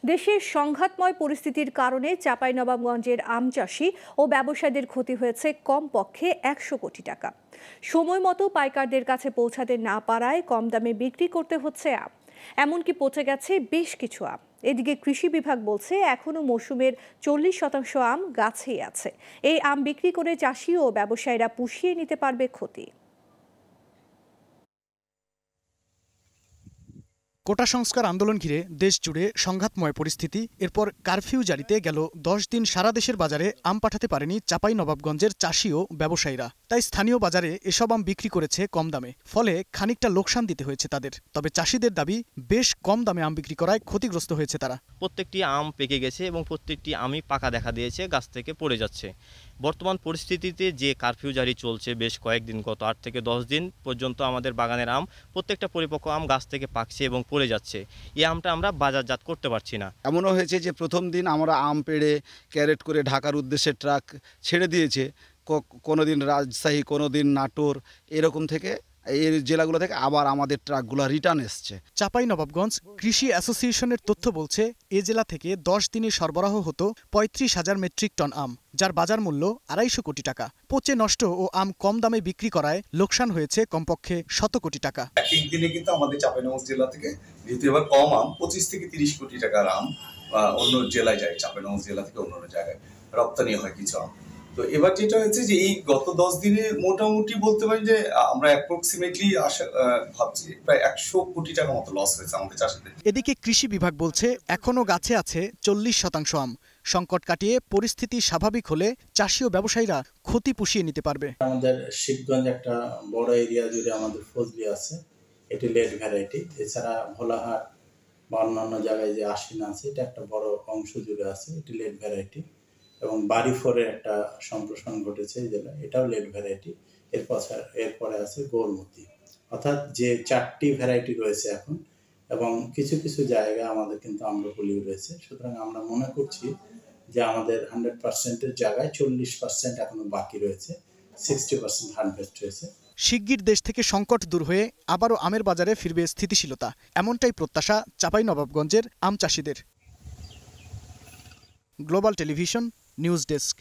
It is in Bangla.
দেশের সংঘাতময় পরিস্থিতির কারণে চাঁপাইনবাবগঞ্জের আম চাষি ও ব্যবসায়ীদের ক্ষতি হয়েছে কমপক্ষে ১০০ কোটি টাকা। সময় মতো পাইকারদের কাছে পৌঁছাতে না পারায় কম দামে বিক্রি করতে হচ্ছে আম, এমনকি পচে গেছে বেশ কিছু আম। এদিকে কৃষি বিভাগ বলছে এখনও মৌসুমের ৪০% আম গাছেই আছে। এই আম বিক্রি করে চাষি ও ব্যবসায়ীরা পুষিয়ে নিতে পারবে ক্ষতি। কোটা সংস্কার আন্দোলন ঘিরে দেশ জুড়ে সংঘাতময় পরিস্থিতি। এরপর কারফিউ জারিতে গেল ১০ দিন সারা দেশের বাজারে আম পাঠাতে পারেনি চাঁপাইনবাবগঞ্জের চাষি ও ব্যবসায়ীরা। তাই স্থানীয় বাজারে এসব আম বিক্রি করেছে কম দামে, ফলে খানিকটা লোকসান দিতে হয়েছে তাদের। তবে চাষিদের দাবি, বেশ কম দামে আম বিক্রি করায় ক্ষতিগ্রস্ত হয়েছে তারা। প্রত্যেকটি আম পেকে গেছে এবং প্রত্যেকটি আমই পাকা দেখা দিয়েছে, গাছ থেকে পড়ে যাচ্ছে। বর্তমান পরিস্থিতিতে যে কারফিউ জারি চলছে বেশ কয়েকদিন, গত ৮ থেকে ১০ দিন পর্যন্ত আমাদের বাগানের আম, প্রত্যেকটা পরিপক্ক আম গাছ থেকে পাকছে এবং পড়ে যাচ্ছে। এই আমটা আমরা বাজারজাত করতে পারছি না। এমনও হয়েছে যে প্রথম দিন আমরা আম পেড়ে ক্যারেট করে ঢাকার উদ্দেশ্যে ট্রাক ছেড়ে দিয়েছে, কোনো দিন রাজশাহী, কোনো দিন নাটোর, এরকম থেকে এই জেলাগুলো থেকে আবার আমাদের ট্রাকগুলো রিটার্ন এসছে। চাঁপাইনবাবগঞ্জ কৃষি অ্যাসোসিয়েশনের তথ্য বলছে, এ জেলা থেকে ১০ দিনে সরবরাহ হতো ৩৫,০০০ মেট্রিক টন আম, যার বাজার মূল্য ২৫০ কোটি টাকা। পচে নষ্ট ও আম কম দামে বিক্রি করায় লোকসান হয়েছে কমপক্ষে ১০০ কোটি টাকা। এক দিনে কিন্তু আমাদের চাঁপাইনবাবগঞ্জ জেলা থেকে যেহেতু এবার কম আম, ২৫ থেকে ৩০ কোটি টাকার আম অন্য জেলায় যায়, চাঁপাইনবাবগঞ্জ জেলা থেকে অন্য জায়গায় রপ্তানি হয় কিছু আম। তো এবার যেটা হয়েছে যে এই গত ১০ দিনে মোটামুটি বলতে পারি যে আমরা অ্যাপ্রক্সিমেটলি ভাবছি প্রায় ১০০ কোটি টাকা মতো লস হয়েছে আমাদের চাষিদের। এদিকে কৃষি বিভাগ বলছে এখনও গাছে আছে ৪০% আম। সংকট কাটিয়ে পরিস্থিতি স্বাভাবিক হলে চাষি ও ব্যবসায়ীরা ক্ষতি পুষিয়ে নিতে পারবে। আমাদের শিবগঞ্জ একটা বড় এরিয়া জুড়ে আমাদের ফজলি আছে, এটি লেট ভ্যারাইটি। এছাড়া ভোলাহাট বা অন্যান্য জায়গায় যে আশ্বিন আছে, এটা একটা বড় অংশ জুড়ে আছে, এটি লেট ভ্যারাইটি। এবং বাড়িফোরে একটা সম্প্রসারণ ঘটেছে এই জেলায়, এটাও লেট ভ্যারাইটি। এরপরে আছে গৌরমতি। অর্থাৎ যে ৪টি ভ্যারাইটি রয়েছে এখন, এবং কিছু কিছু জায়গায় আমাদের কিন্তু আম্রপলি রয়েছে। সুতরাং আমরা মনে করছি যে আমাদের 100%-এর জায়গায় 40% এখনো বাকি রয়েছে, 60% হারভেস্ট হয়েছে। শিগগির দেশ থেকে সংকট দূর হয়ে আবারও আমের বাজারে ফিরবে স্থিতিশীলতা, এমনটাই প্রত্যাশা চাঁপাইনবাবগঞ্জের আম চাষিদের। Global television news desk.